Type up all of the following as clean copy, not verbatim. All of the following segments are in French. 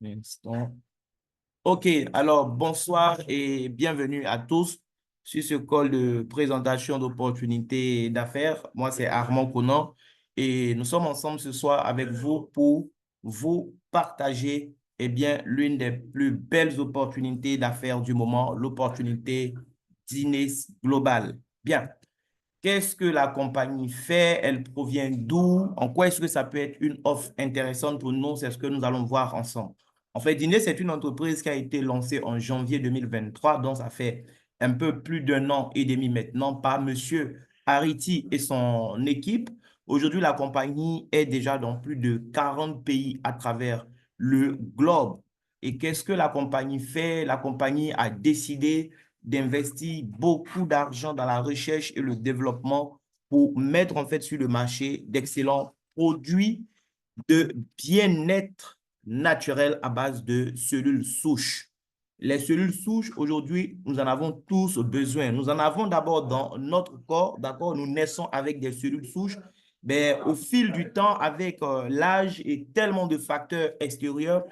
Instant. OK, alors bonsoir et bienvenue à tous sur ce call de présentation d'opportunités d'affaires. Moi, c'est Armand Conan et nous sommes ensemble ce soir avec vous pour vous partager bien, l'une des plus belles opportunités d'affaires du moment, l'opportunité Dines Global. Bien. Qu'est-ce que la compagnie fait? Elle provient d'où? En quoi est-ce que ça peut être une offre intéressante pour nous? C'est ce que nous allons voir ensemble. En fait, Dine, c'est une entreprise qui a été lancée en janvier 2023, donc ça fait un peu plus d'un an et demi maintenant par Monsieur Ariti et son équipe. Aujourd'hui, la compagnie est déjà dans plus de 40 pays à travers le globe. Et qu'est-ce que la compagnie fait? La compagnie a décidé d'investir beaucoup d'argent dans la recherche et le développement pour mettre en fait sur le marché d'excellents produits de bien-être naturel à base de cellules souches. Les cellules souches, aujourd'hui, nous en avons tous besoin. Nous en avons d'abord dans notre corps, d'accord? Nous naissons avec des cellules souches. Mais au fil du temps, avec l'âge et tellement de facteurs extérieurs,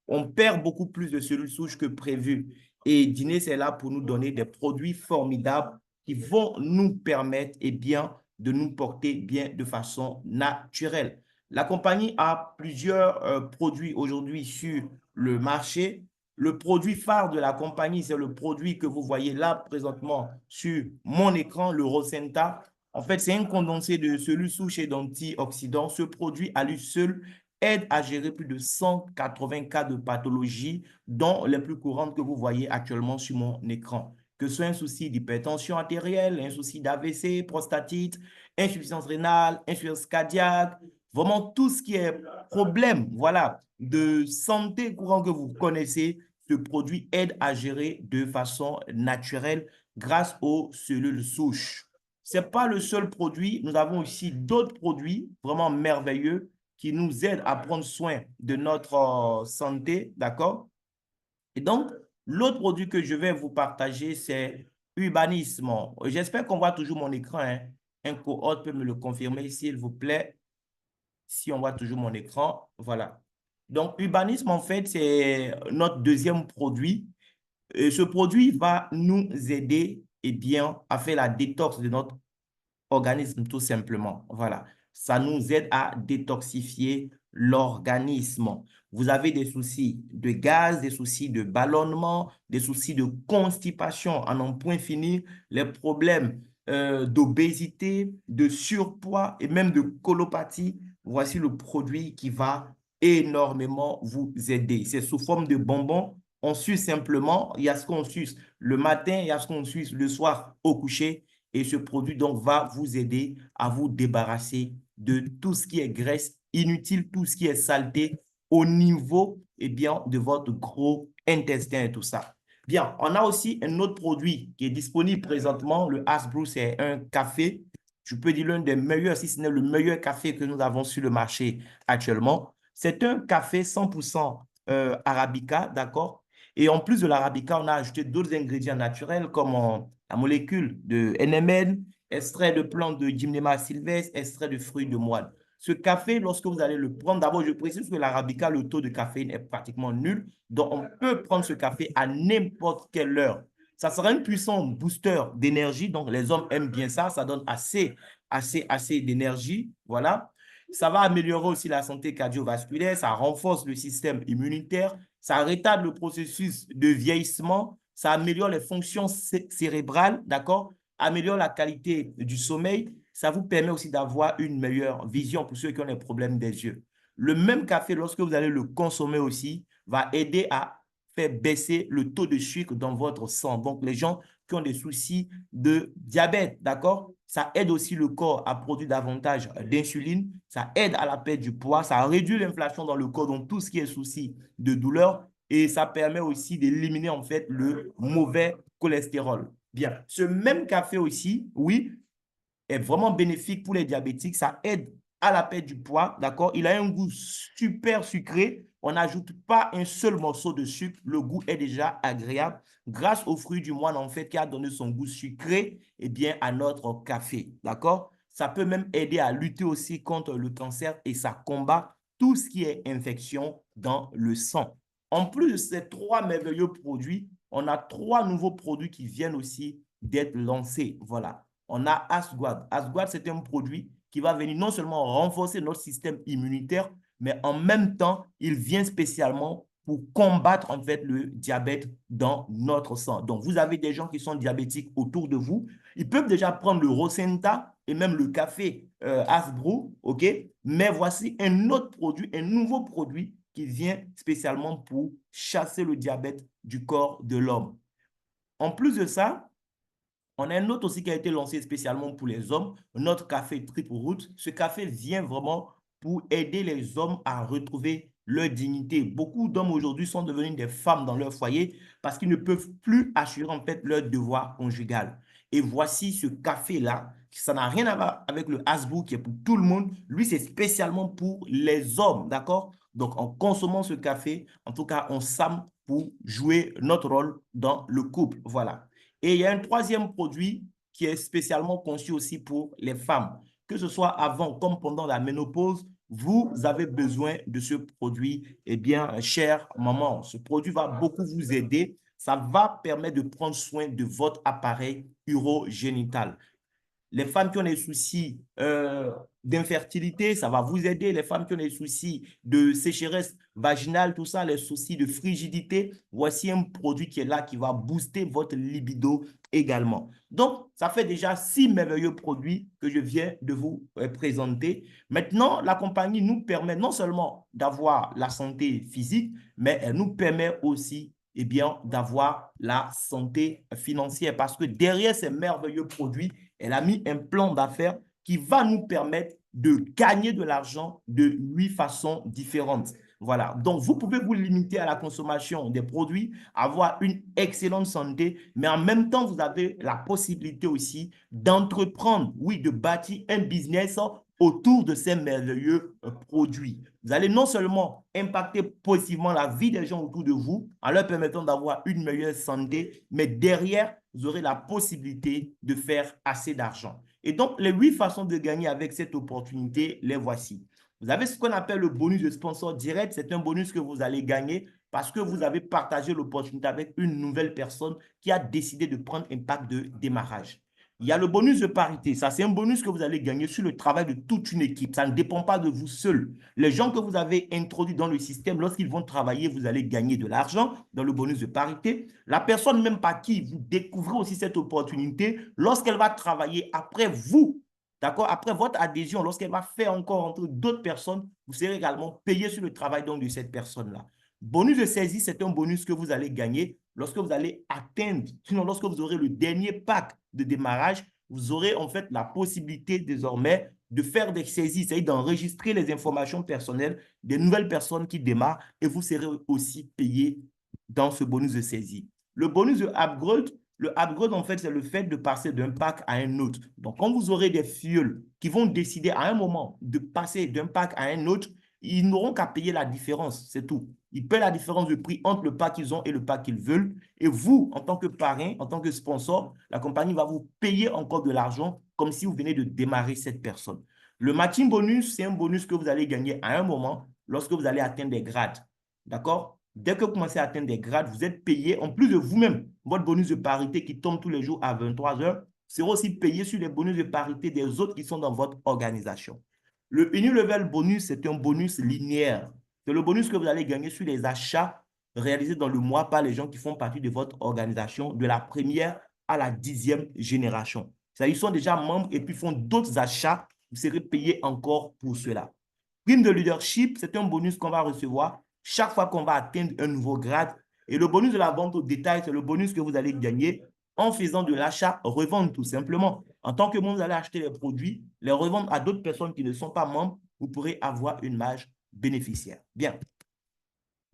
on perd beaucoup plus de cellules souches que prévu. Et Dîner, c'est là pour nous donner des produits formidables qui vont nous permettre bien, de nous porter bien de façon naturelle. La compagnie a plusieurs produits aujourd'hui sur le marché. Le produit phare de la compagnie, c'est le produit que vous voyez là présentement sur mon écran, le Rosenta. En fait, c'est un condensé de cellules souches et d'antioxydants. Ce produit à lui seul aide à gérer plus de 180 cas de pathologie, dont les plus courantes que vous voyez actuellement sur mon écran. Que ce soit un souci d'hypertension artérielle, un souci d'AVC, prostatite, insuffisance rénale, insuffisance cardiaque, vraiment tout ce qui est problème, voilà, de santé courant que vous connaissez, ce produit aide à gérer de façon naturelle grâce aux cellules souches. Ce n'est pas le seul produit, nous avons aussi d'autres produits vraiment merveilleux qui nous aident à prendre soin de notre santé, d'accord? Et donc, l'autre produit que je vais vous partager, c'est Urbanisme. J'espère qu'on voit toujours mon écran, hein. Un cohorte peut me le confirmer, s'il vous plaît. Si on voit toujours mon écran, voilà. Donc, Urbanisme, en fait, c'est notre deuxième produit. Et ce produit va nous aider bien, à faire la détox de notre organisme, tout simplement. Voilà. Ça nous aide à détoxifier l'organisme. Vous avez des soucis de gaz, des soucis de ballonnement, des soucis de constipation à n'en point finir, les problèmes d'obésité, de surpoids et même de colopathie. Voici le produit qui va énormément vous aider. C'est sous forme de bonbons. On suce simplement. Il y a ce qu'on suce le matin, il y a ce qu'on suce le soir au coucher. Et ce produit donc va vous aider à vous débarrasser de tout ce qui est graisse inutile, tout ce qui est saleté au niveau bien, de votre gros intestin et tout ça. Bien, on a aussi un autre produit qui est disponible présentement. Le Hasbro, c'est un café. Je peux dire l'un des meilleurs, si ce n'est le meilleur café que nous avons sur le marché actuellement. C'est un café 100% Arabica, d'accord? Et en plus de l'Arabica, on a ajouté d'autres ingrédients naturels comme la molécule de NMN, extrait de plantes de Gymnema sylvestre, extrait de fruits de moine. Ce café, lorsque vous allez le prendre, d'abord, je précise que l'Arabica, le taux de caféine est pratiquement nul. Donc, on peut prendre ce café à n'importe quelle heure. Ça sera un puissant booster d'énergie. Donc, les hommes aiment bien ça. Ça donne assez d'énergie. Voilà. Ça va améliorer aussi la santé cardiovasculaire. Ça renforce le système immunitaire. Ça retarde le processus de vieillissement. Ça améliore les fonctions cérébrales, d'accord? Améliore la qualité du sommeil. Ça vous permet aussi d'avoir une meilleure vision pour ceux qui ont des problèmes des yeux. Le même café, lorsque vous allez le consommer aussi, va aider à faire baisser le taux de sucre dans votre sang. Donc, les gens qui ont des soucis de diabète, d'accord? Ça aide aussi le corps à produire davantage d'insuline. Ça aide à la perte du poids. Ça réduit l'inflation dans le corps, donc tout ce qui est souci de douleur. Et ça permet aussi d'éliminer en fait le mauvais cholestérol. Bien, ce même café aussi, oui, est vraiment bénéfique pour les diabétiques. Ça aide à la perte du poids, d'accord? Il a un goût super sucré. On n'ajoute pas un seul morceau de sucre. Le goût est déjà agréable grâce aux fruits du moine, en fait, qui a donné son goût sucré bien, à notre café, d'accord? Ça peut même aider à lutter aussi contre le cancer et ça combat tout ce qui est infection dans le sang. En plus de ces trois merveilleux produits, on a trois nouveaux produits qui viennent aussi d'être lancés. Voilà. On a Asguad. Asguad, c'est un produit qui va venir non seulement renforcer notre système immunitaire, mais en même temps, il vient spécialement pour combattre en fait le diabète dans notre sang. Donc, vous avez des gens qui sont diabétiques autour de vous. Ils peuvent déjà prendre le Rosenta et même le café Asbro, OK? Mais voici un autre produit, un nouveau produit qui vient spécialement pour chasser le diabète du corps de l'homme. En plus de ça, on a un autre aussi qui a été lancé spécialement pour les hommes, notre café Triple Root. Ce café vient vraiment pour aider les hommes à retrouver leur dignité. Beaucoup d'hommes aujourd'hui sont devenus des femmes dans leur foyer parce qu'ils ne peuvent plus assurer en fait leur devoir conjugal. Et voici ce café-là, ça n'a rien à voir avec le Hasbro qui est pour tout le monde. Lui, c'est spécialement pour les hommes, d'accord? Donc, en consommant ce café, en tout cas, on s'arme pour jouer notre rôle dans le couple. Voilà. Et il y a un troisième produit qui est spécialement conçu aussi pour les femmes. Que ce soit avant comme pendant la ménopause, vous avez besoin de ce produit. Eh bien, chère maman, ce produit va beaucoup vous aider. Ça va permettre de prendre soin de votre appareil urogénital. Les femmes qui ont des soucis d'infertilité, ça va vous aider. Les femmes qui ont des soucis de sécheresse vaginale, tout ça, les soucis de frigidité, voici un produit qui est là, qui va booster votre libido également. Donc, ça fait déjà 6 merveilleux produits que je viens de vous présenter. Maintenant, la compagnie nous permet non seulement d'avoir la santé physique, mais elle nous permet aussi eh bien, d'avoir la santé financière parce que derrière ces merveilleux produits, elle a mis un plan d'affaires qui va nous permettre de gagner de l'argent de 8 façons différentes. Voilà. Donc, vous pouvez vous limiter à la consommation des produits, avoir une excellente santé, mais en même temps, vous avez la possibilité aussi d'entreprendre, oui, de bâtir un business autour de ces merveilleux produits. Vous allez non seulement impacter positivement la vie des gens autour de vous en leur permettant d'avoir une meilleure santé, mais derrière, vous aurez la possibilité de faire assez d'argent. Et donc, les 8 façons de gagner avec cette opportunité, les voici. Vous avez ce qu'on appelle le bonus de sponsor direct. C'est un bonus que vous allez gagner parce que vous avez partagé l'opportunité avec une nouvelle personne qui a décidé de prendre un pack de démarrage. Il y a le bonus de parité. Ça, c'est un bonus que vous allez gagner sur le travail de toute une équipe. Ça ne dépend pas de vous seul. Les gens que vous avez introduits dans le système, lorsqu'ils vont travailler, vous allez gagner de l'argent dans le bonus de parité. La personne même par qui vous découvrez aussi cette opportunité, lorsqu'elle va travailler après vous, d'accord, après votre adhésion, lorsqu'elle va faire encore entre d'autres personnes, vous serez également payé sur le travail donc, de cette personne-là. Bonus de saisie, c'est un bonus que vous allez gagner lorsque vous allez atteindre, sinon lorsque vous aurez le dernier pack de démarrage, vous aurez en fait la possibilité désormais de faire des saisies, c'est-à-dire d'enregistrer les informations personnelles des nouvelles personnes qui démarrent et vous serez aussi payé dans ce bonus de saisie. Le bonus de upgrade, le upgrade, en fait, c'est le fait de passer d'un pack à un autre. Donc, quand vous aurez des filleuls qui vont décider à un moment de passer d'un pack à un autre, ils n'auront qu'à payer la différence, c'est tout. Ils paient la différence de prix entre le pack qu'ils ont et le pack qu'ils veulent. Et vous, en tant que parrain, en tant que sponsor, la compagnie va vous payer encore de l'argent comme si vous venez de démarrer cette personne. Le matching bonus, c'est un bonus que vous allez gagner à un moment lorsque vous allez atteindre des grades. D'accord? Dès que vous commencez à atteindre des grades, vous êtes payé, en plus de vous-même, votre bonus de parité qui tombe tous les jours à 23 heures, sera aussi payé sur les bonus de parité des autres qui sont dans votre organisation. Le Unilevel bonus, c'est un bonus linéaire. C'est le bonus que vous allez gagner sur les achats réalisés dans le mois par les gens qui font partie de votre organisation de la première à la 10e génération. Ils sont déjà membres et puis font d'autres achats, vous serez payé encore pour cela. Prime de leadership, c'est un bonus qu'on va recevoir chaque fois qu'on va atteindre un nouveau grade. Et le bonus de la vente au détail, c'est le bonus que vous allez gagner en faisant de l'achat-revente tout simplement. En tant que membre, vous allez acheter les produits, les revendre à d'autres personnes qui ne sont pas membres, vous pourrez avoir une marge bénéficiaire. Bien.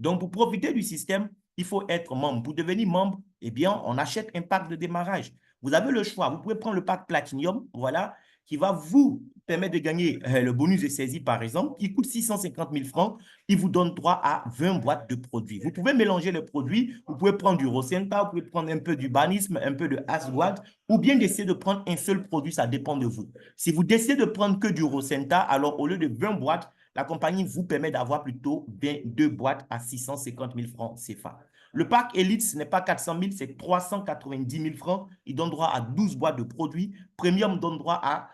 Donc, pour profiter du système, il faut être membre. Pour devenir membre, eh bien, on achète un pack de démarrage. Vous avez le choix. Vous pouvez prendre le pack Platinum, voilà, qui va vous permettre de gagner le bonus de saisie, par exemple. Il coûte 650 000 francs. Il vous donne droit à 20 boîtes de produits. Vous pouvez mélanger les produits. Vous pouvez prendre du Rosenta, vous pouvez prendre un peu du Banisme, un peu de Aswad, ou bien d'essayer de prendre un seul produit. Ça dépend de vous. Si vous décidez de prendre que du Rosenta, alors au lieu de 20 boîtes, la compagnie vous permet d'avoir plutôt 22 boîtes à 650 000 francs CFA. Le pack Elite, ce n'est pas 400 000, c'est 390 000 francs. Il donne droit à 12 boîtes de produits. Premium donne droit à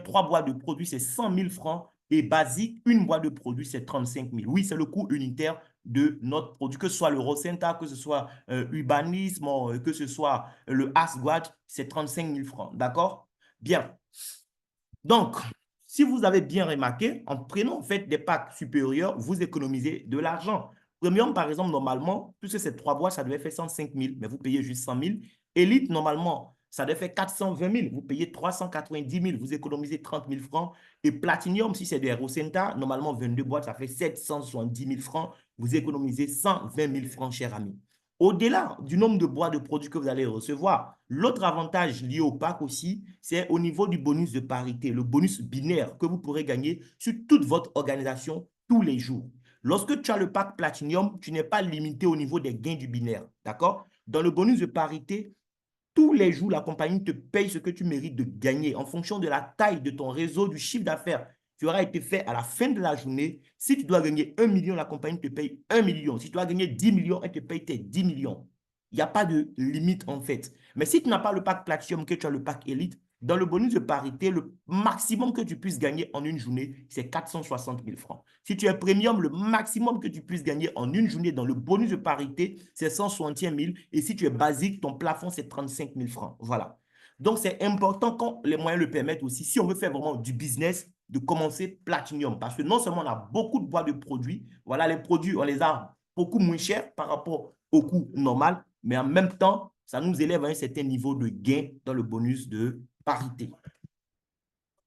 3 boîtes de produits, c'est 100 000 francs. Et basique, une boîte de produits, c'est 35 000. Oui, c'est le coût unitaire de notre produit, que ce soit le Rosenta, que ce soit Urbanisme, que ce soit le Asguad, c'est 35 000 francs. D'accord? Bien. Donc, si vous avez bien remarqué, en prenant en fait des packs supérieurs, vous économisez de l'argent. Premium, par exemple, normalement, puisque c'est 3 boîtes, ça devait faire 105 000, mais vous payez juste 100 000. Elite, normalement, ça devait faire 420 000, vous payez 390 000, vous économisez 30 000 francs. Et Platinum, si c'est des Rosenta, normalement 22 boîtes, ça fait 770 000 francs, vous économisez 120 000 francs, cher ami. Au-delà du nombre de boîtes de produits que vous allez recevoir, l'autre avantage lié au pack aussi, c'est au niveau du bonus de parité, le bonus binaire que vous pourrez gagner sur toute votre organisation tous les jours. Lorsque tu as le pack Platinum, tu n'es pas limité au niveau des gains du binaire, d'accord? Dans le bonus de parité, tous les jours, la compagnie te paye ce que tu mérites de gagner en fonction de la taille de ton réseau, du chiffre d'affaires qui aura été fait à la fin de la journée. Si tu dois gagner 1 million, la compagnie te paye 1 million. Si tu dois gagner 10 millions, elle te paye tes 10 millions. Il n'y a pas de limite en fait. Mais si tu n'as pas le pack Platinum, que tu as le pack Elite, dans le bonus de parité, le maximum que tu puisses gagner en une journée, c'est 460 000 francs. Si tu es premium, le maximum que tu puisses gagner en une journée dans le bonus de parité, c'est 161 000. Et si tu es basique, ton plafond, c'est 35 000 francs. Voilà. Donc, c'est important quand les moyens le permettent aussi, si on veut faire vraiment du business, de commencer Platinum. Parce que non seulement on a beaucoup de boîtes de produits, voilà, les produits, on les a beaucoup moins chers par rapport au coût normal, mais en même temps, ça nous élève à un certain niveau de gain dans le bonus de parité.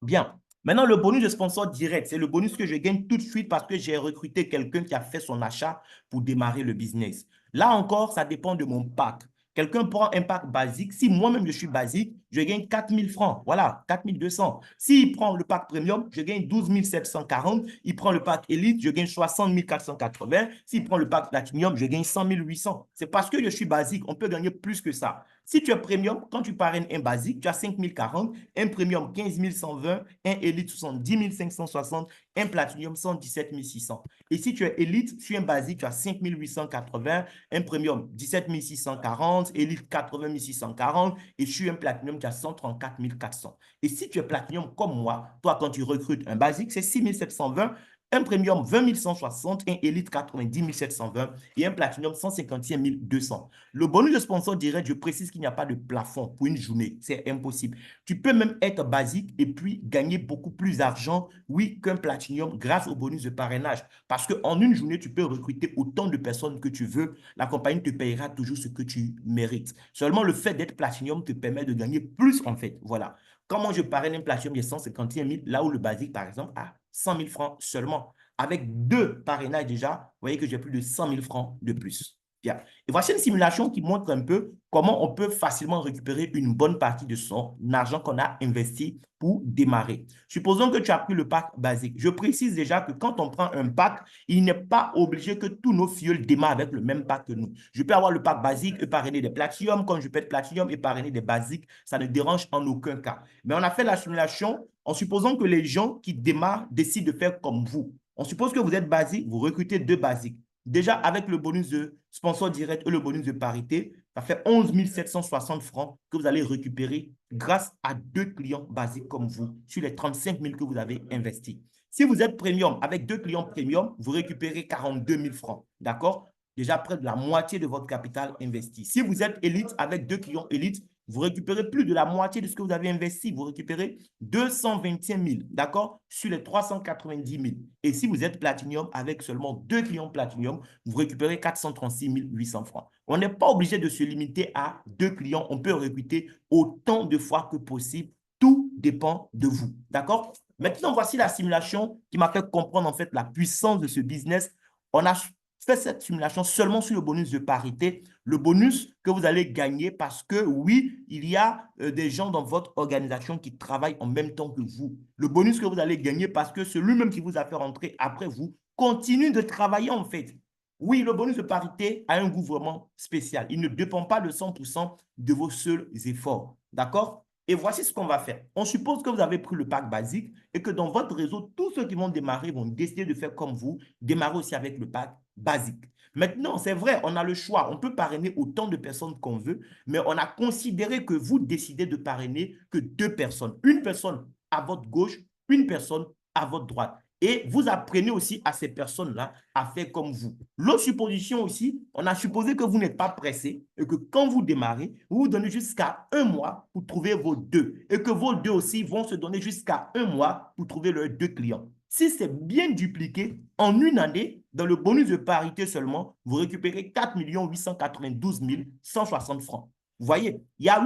Bien. Maintenant, le bonus de sponsor direct, c'est le bonus que je gagne tout de suite parce que j'ai recruté quelqu'un qui a fait son achat pour démarrer le business. Là encore, ça dépend de mon pack. Quelqu'un prend un pack basique. Si moi-même je suis basique, je gagne 4 000 francs. Voilà, 4 200. S'il prend le pack premium, je gagne 12 740. Il prend le pack élite, je gagne 60 480. S'il prend le pack platinum, je gagne 100 800. C'est parce que je suis basique. On peut gagner plus que ça. Si tu es premium, quand tu parraines un basique, tu as 5 040, un premium 15 120, un élite 70 560, un platinum 117 600. Et si tu es élite, sur un basique, tu as 5 880, un premium 17 640, élite 80 640 et sur un platinum, tu as 134 400. Et si tu es platinum comme moi, toi, quand tu recrutes un basique, c'est 6 720, un premium 20 160, un élite 90 720 et un platinum 151 200. Le bonus de sponsor direct, je précise qu'il n'y a pas de plafond pour une journée. C'est impossible. Tu peux même être basique et puis gagner beaucoup plus d'argent, oui, qu'un platinum grâce au bonus de parrainage. Parce qu'en une journée, tu peux recruter autant de personnes que tu veux. La compagnie te payera toujours ce que tu mérites. Seulement, le fait d'être platinum te permet de gagner plus, en fait. Voilà. Quand moi, je parraine un platinum, il y a 151 000, là où le basique, par exemple, a 100 000 francs seulement. Avec 2 parrainages déjà, vous voyez que j'ai plus de 100 000 francs de plus. Bien. Et voici une simulation qui montre un peu comment on peut facilement récupérer une bonne partie de son argent qu'on a investi pour démarrer. Supposons que tu as pris le pack basique. Je précise déjà que quand on prend un pack, il n'est pas obligé que tous nos filleuls démarrent avec le même pack que nous. Je peux avoir le pack basique et parrainer des platinum, comme je peux être platinum et parrainer des basiques. Ça ne dérange en aucun cas. Mais on a fait la simulation en supposant que les gens qui démarrent décident de faire comme vous. On suppose que vous êtes basique, vous recrutez 2 basiques. Déjà, avec le bonus de sponsor direct et le bonus de parité, ça fait 11 760 francs que vous allez récupérer grâce à 2 clients basiques comme vous sur les 35 000 que vous avez investis. Si vous êtes premium, avec 2 clients premium, vous récupérez 42 000 francs. D'accord? Déjà près de la moitié de votre capital investi. Si vous êtes élite, avec 2 clients élite, vous récupérez plus de la moitié de ce que vous avez investi. Vous récupérez 221 000, d'accord, sur les 390 000. Et si vous êtes platinum, avec seulement 2 clients platinum, vous récupérez 436 800 francs. On n'est pas obligé de se limiter à 2 clients. On peut recruter autant de fois que possible. Tout dépend de vous, d'accord? Maintenant, voici la simulation qui m'a fait comprendre en fait la puissance de ce business. On a fait cette simulation seulement sur le bonus de parité, le bonus que vous allez gagner parce que oui, il y a des gens dans votre organisation qui travaillent en même temps que vous. Le bonus que vous allez gagner parce que celui-même qui vous a fait rentrer après vous continue de travailler en fait. Oui, le bonus de parité a un goût vraiment spécial. Il ne dépend pas de 100% de vos seuls efforts. D'accord? Et voici ce qu'on va faire. On suppose que vous avez pris le pack basique et que dans votre réseau, tous ceux qui vont démarrer vont décider de faire comme vous, démarrer aussi avec le pack basique. Maintenant, c'est vrai, on a le choix. On peut parrainer autant de personnes qu'on veut, mais on a considéré que vous décidez de parrainer que 2 personnes. Une personne à votre gauche, une personne à votre droite. Et vous apprenez aussi à ces personnes-là à faire comme vous. L'autre supposition aussi, on a supposé que vous n'êtes pas pressé et que quand vous démarrez, vous vous donnez jusqu'à 1 mois pour trouver vos 2. Et que vos 2 aussi vont se donner jusqu'à 1 mois pour trouver leurs 2 clients. Si c'est bien dupliqué, en une année, dans le bonus de parité seulement, vous récupérez 4 892 160 francs. Vous voyez, il y a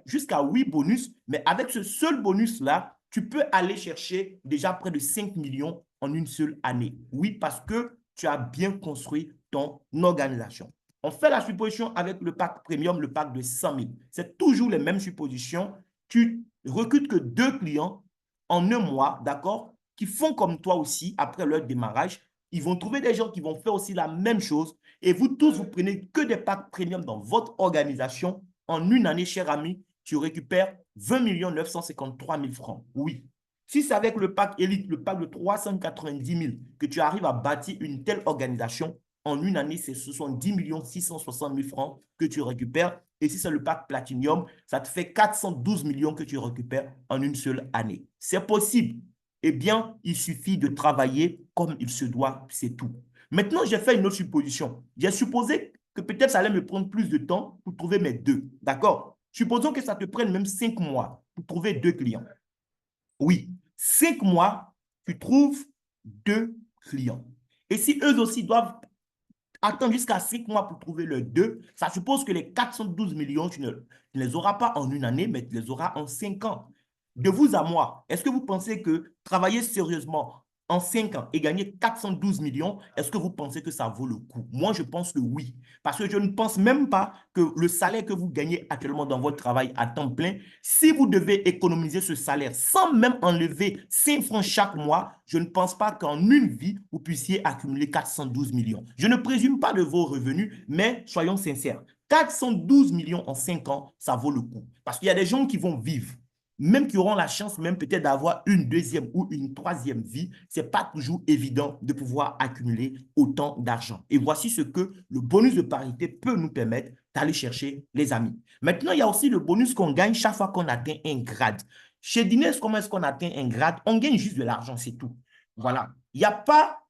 jusqu'à 8 bonus, mais avec ce seul bonus-là, tu peux aller chercher déjà près de 5 millions en une seule année. Oui, parce que tu as bien construit ton organisation. On fait la supposition avec le pack premium, le pack de 100 000. C'est toujours les mêmes suppositions. Tu recrutes que 2 clients en 1 mois, d'accord, qui font comme toi aussi après leur démarrage. Ils vont trouver des gens qui vont faire aussi la même chose. Et vous tous, vous prenez que des packs premium dans votre organisation. En une année, cher ami, tu récupères 20 953 000 francs. Oui. Si c'est avec le pack élite, le pack de 390 000, que tu arrives à bâtir une telle organisation, en une année, ce sont 10 660 000 francs que tu récupères. Et si c'est le pack Platinum, ça te fait 412 millions que tu récupères en une seule année. C'est possible. Eh bien, il suffit de travailler comme il se doit, c'est tout. Maintenant, j'ai fait une autre supposition. J'ai supposé que peut-être ça allait me prendre plus de temps pour trouver mes 2. D'accord? Supposons que ça te prenne même 5 mois pour trouver 2 clients. Oui, 5 mois, tu trouves 2 clients. Et si eux aussi doivent attendre jusqu'à 5 mois pour trouver leurs 2, ça suppose que les 412 millions, tu ne les auras pas en une année, mais tu les auras en 5 ans. De vous à moi, est-ce que vous pensez que travailler sérieusement en 5 ans et gagner 412 millions, est-ce que vous pensez que ça vaut le coup? Moi, je pense que oui. Parce que je ne pense même pas que le salaire que vous gagnez actuellement dans votre travail à temps plein, si vous devez économiser ce salaire sans même enlever 5 francs chaque mois, je ne pense pas qu'en une vie, vous puissiez accumuler 412 millions. Je ne présume pas de vos revenus, mais soyons sincères. 412 millions en 5 ans, ça vaut le coup. Parce qu'il y a des gens qui vont vivre, même qui auront la chance même peut-être d'avoir une deuxième ou une troisième vie, ce n'est pas toujours évident de pouvoir accumuler autant d'argent. Et voici ce que le bonus de parité peut nous permettre d'aller chercher, les amis. Maintenant, il y a aussi le bonus qu'on gagne chaque fois qu'on atteint un grade. Chez Dines, comment est-ce qu'on atteint un grade? On gagne juste de l'argent, c'est tout. Voilà. Il n'y a pas,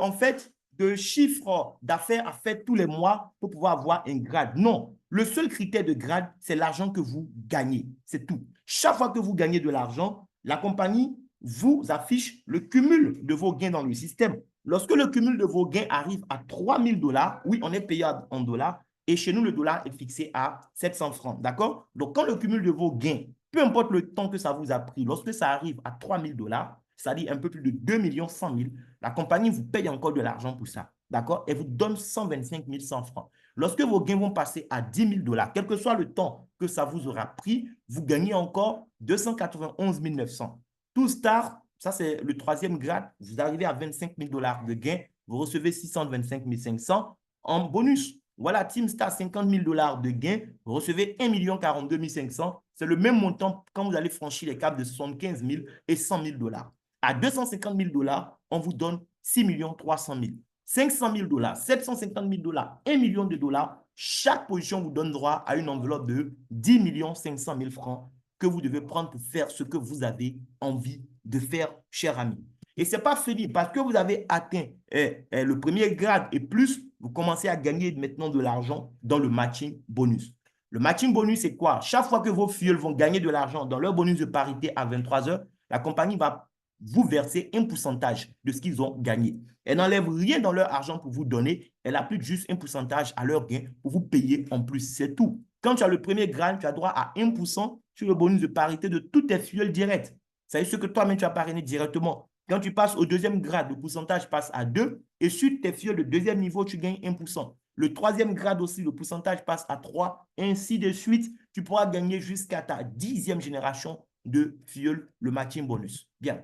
en fait, de chiffre d'affaires à faire tous les mois pour pouvoir avoir un grade. Non. Le seul critère de grade, c'est l'argent que vous gagnez. C'est tout. Chaque fois que vous gagnez de l'argent, la compagnie vous affiche le cumul de vos gains dans le système. Lorsque le cumul de vos gains arrive à 3 000 $, oui, on est payé en dollars, et chez nous, le dollar est fixé à 700 francs. D'accord? Donc, quand le cumul de vos gains, peu importe le temps que ça vous a pris, lorsque ça arrive à 3 000 $, c'est-à-dire un peu plus de 2 100 000, la compagnie vous paye encore de l'argent pour ça. D'accord? Et vous donne 125 100 francs. Lorsque vos gains vont passer à 10 000 $, quel que soit le temps que ça vous aura pris, vous gagnez encore 291 900. Tout star, ça c'est le troisième grade, vous arrivez à 25 000 $ de gains, vous recevez 625 500 en bonus. Voilà, Team Star, 50 000 $ de gains, vous recevez 1 42 500. C'est le même montant quand vous allez franchir les caps de 75 000 et 100 000 $. À 250 000 $, on vous donne 6 300 000. 500 000 $, 750 000 $, 1 million de dollars, chaque position vous donne droit à une enveloppe de 10 500 000 francs que vous devez prendre pour faire ce que vous avez envie de faire, cher ami. Et ce n'est pas fini parce que vous avez atteint le premier grade et plus, vous commencez à gagner maintenant de l'argent dans le matching bonus. Le matching bonus, c'est quoi? Chaque fois que vos filles vont gagner de l'argent dans leur bonus de parité à 23 heures, la compagnie va vous verser un pourcentage de ce qu'ils ont gagné. Elle n'enlève rien dans leur argent pour vous donner, elle applique juste un pourcentage à leur gain pour vous payer en plus. C'est tout. Quand tu as le premier grade, tu as droit à 1% sur le bonus de parité de tous tes fioles directs. C'est ce que toi-même tu as parrainé directement. Quand tu passes au deuxième grade, le pourcentage passe à 2 et sur tes fioles de deuxième niveau, tu gagnes 1%. Le troisième grade aussi, le pourcentage passe à 3, ainsi de suite. Tu pourras gagner jusqu'à ta 10e génération de fioles, le matching bonus. Bien.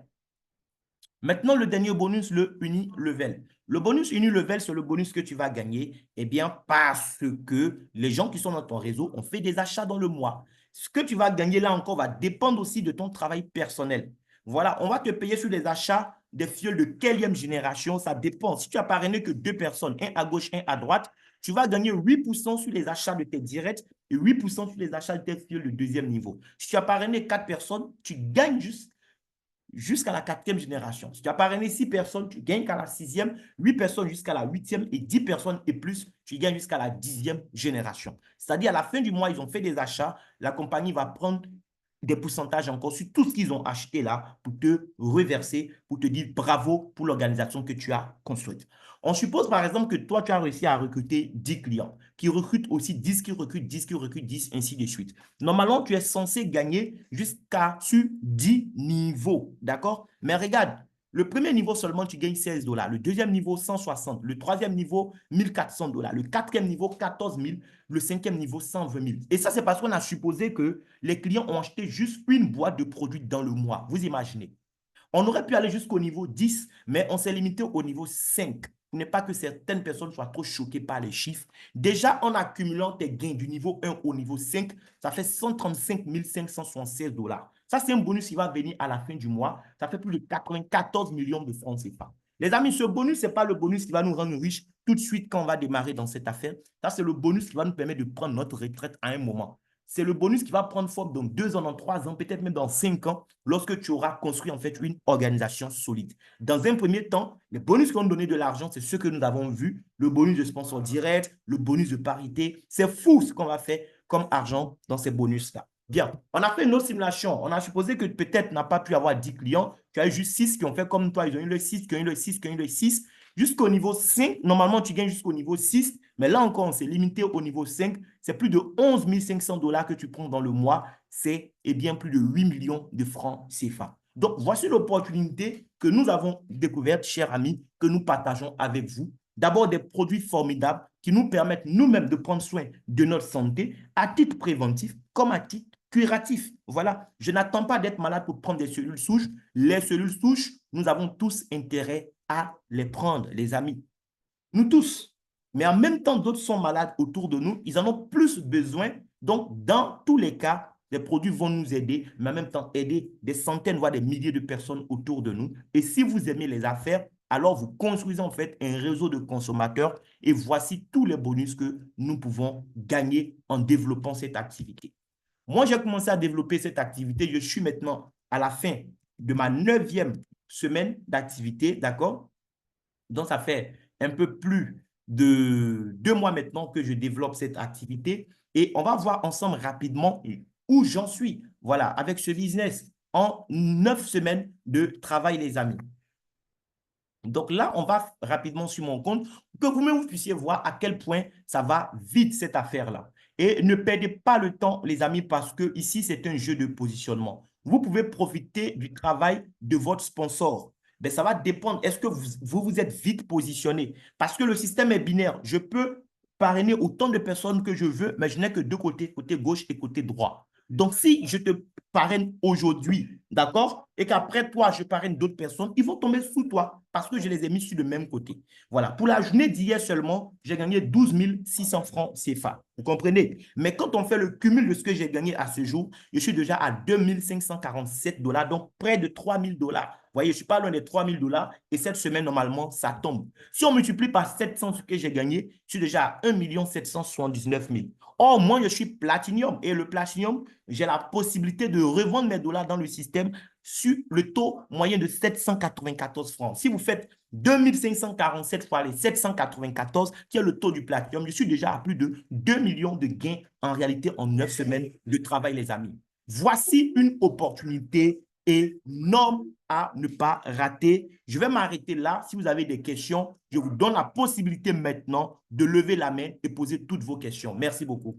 Maintenant, le dernier bonus, le Unilevel. Le bonus Unilevel, c'est le bonus que tu vas gagner, eh bien, parce que les gens qui sont dans ton réseau ont fait des achats dans le mois. Ce que tu vas gagner là encore va dépendre aussi de ton travail personnel. Voilà, on va te payer sur les achats des fioles de quelle génération, ça dépend. Si tu as parrainé que 2 personnes, un à gauche, un à droite, tu vas gagner 8% sur les achats de tes directs et 8% sur les achats de tes fioles de deuxième niveau. Si tu as parrainé 4 personnes, tu gagnes jusqu'à la 4e génération. Si tu as parrainé 6 personnes, tu gagnes qu'à la 6e, 8 personnes jusqu'à la 8e et 10 personnes et plus, tu gagnes jusqu'à la 10e génération. C'est-à-dire à la fin du mois, ils ont fait des achats, la compagnie va prendre des pourcentages encore sur tout ce qu'ils ont acheté là pour te reverser, pour te dire bravo pour l'organisation que tu as construite. On suppose par exemple que toi, tu as réussi à recruter 10 clients, qui recrutent aussi 10, qui recrutent 10, qui recrutent 10, ainsi de suite. Normalement, tu es censé gagner jusqu'à sur 10 niveaux, d'accord? Mais regarde, le premier niveau seulement, tu gagnes 16 dollars. Le deuxième niveau, 160. Le troisième niveau, 1400 dollars. Le quatrième niveau, 14 000. Le cinquième niveau, 120 000. Et ça, c'est parce qu'on a supposé que les clients ont acheté juste une boîte de produits dans le mois. Vous imaginez? On aurait pu aller jusqu'au niveau 10, mais on s'est limité au niveau 5. Pour ne pas que certaines personnes soient trop choquées par les chiffres. Déjà, en accumulant tes gains du niveau 1 au niveau 5, ça fait 135 576 dollars. Ça, c'est un bonus qui va venir à la fin du mois. Ça fait plus de 94 millions de francs CFA. Les amis, ce bonus, ce n'est pas le bonus qui va nous rendre riches tout de suite quand on va démarrer dans cette affaire. Ça, c'est le bonus qui va nous permettre de prendre notre retraite à un moment. C'est le bonus qui va prendre forme dans 2 ans, dans 3 ans, peut-être même dans 5 ans, lorsque tu auras construit en fait une organisation solide. Dans un premier temps, les bonus qui vont donner de l'argent, c'est ce que nous avons vu, le bonus de sponsor direct, le bonus de parité. C'est fou ce qu'on va faire comme argent dans ces bonus-là. Bien, on a fait une autre simulation. On a supposé que peut-être n'a pas pu avoir 10 clients. Tu as eu juste 6 qui ont fait comme toi. Ils ont eu le 6, qui ont eu le 6, qui ont eu le 6. Jusqu'au niveau 5, normalement, tu gagnes jusqu'au niveau 6. Mais là encore, on s'est limité au niveau 5. C'est plus de 11 500 dollars que tu prends dans le mois. C'est bien plus de 8 millions de francs CFA. Donc, voici l'opportunité que nous avons découverte, chers amis, que nous partageons avec vous. D'abord, des produits formidables qui nous permettent nous-mêmes de prendre soin de notre santé à titre préventif comme à titre curatif. Voilà, je n'attends pas d'être malade pour prendre des cellules souches. Les cellules souches, nous avons tous intérêt à les prendre, les amis. Nous tous. Mais en même temps, d'autres sont malades autour de nous. Ils en ont plus besoin. Donc, dans tous les cas, les produits vont nous aider, mais en même temps aider des centaines, voire des milliers de personnes autour de nous. Et si vous aimez les affaires, alors vous construisez en fait un réseau de consommateurs et voici tous les bonus que nous pouvons gagner en développant cette activité. Moi, j'ai commencé à développer cette activité. Je suis maintenant à la fin de ma 9e semaine d'activité, d'accord? Donc, ça fait un peu plus de 2 mois maintenant que je développe cette activité et on va voir ensemble rapidement où j'en suis. Voilà, avec ce business en 9 semaines de travail, les amis. Donc là, on va rapidement sur mon compte pour que vous-même vous puissiez voir à quel point ça va vite cette affaire-là. Et ne perdez pas le temps, les amis, parce que ici, c'est un jeu de positionnement. Vous pouvez profiter du travail de votre sponsor. Mais ça va dépendre. Est-ce que vous êtes vite positionné? Parce que le système est binaire. Je peux parrainer autant de personnes que je veux, mais je n'ai que 2 côtés, côté gauche et côté droit. Donc, si je te parraine aujourd'hui, d'accord, et qu'après toi, je parraine d'autres personnes, ils vont tomber sous toi parce que je les ai mis sur le même côté. Voilà. Pour la journée d'hier seulement, j'ai gagné 12 600 francs CFA. Vous comprenez? Mais quand on fait le cumul de ce que j'ai gagné à ce jour, je suis déjà à 2 547 dollars, donc près de 3 000 dollars. Vous voyez, je ne suis pas loin des 3 000 dollars et cette semaine, normalement, ça tombe. Si on multiplie par 700 ce que j'ai gagné, je suis déjà à 1 779 000. Or, moi, je suis platinium et le platinium, j'ai la possibilité de revendre mes dollars dans le système sur le taux moyen de 794 francs. Si vous faites 2547 fois les 794, qui est le taux du platinium, je suis déjà à plus de 2 millions de gains en réalité en 9 semaines de travail, les amis. Voici une opportunité énorme à ne pas rater. Je vais m'arrêter là. Si vous avez des questions, je vous donne la possibilité maintenant de lever la main et poser toutes vos questions. Merci beaucoup.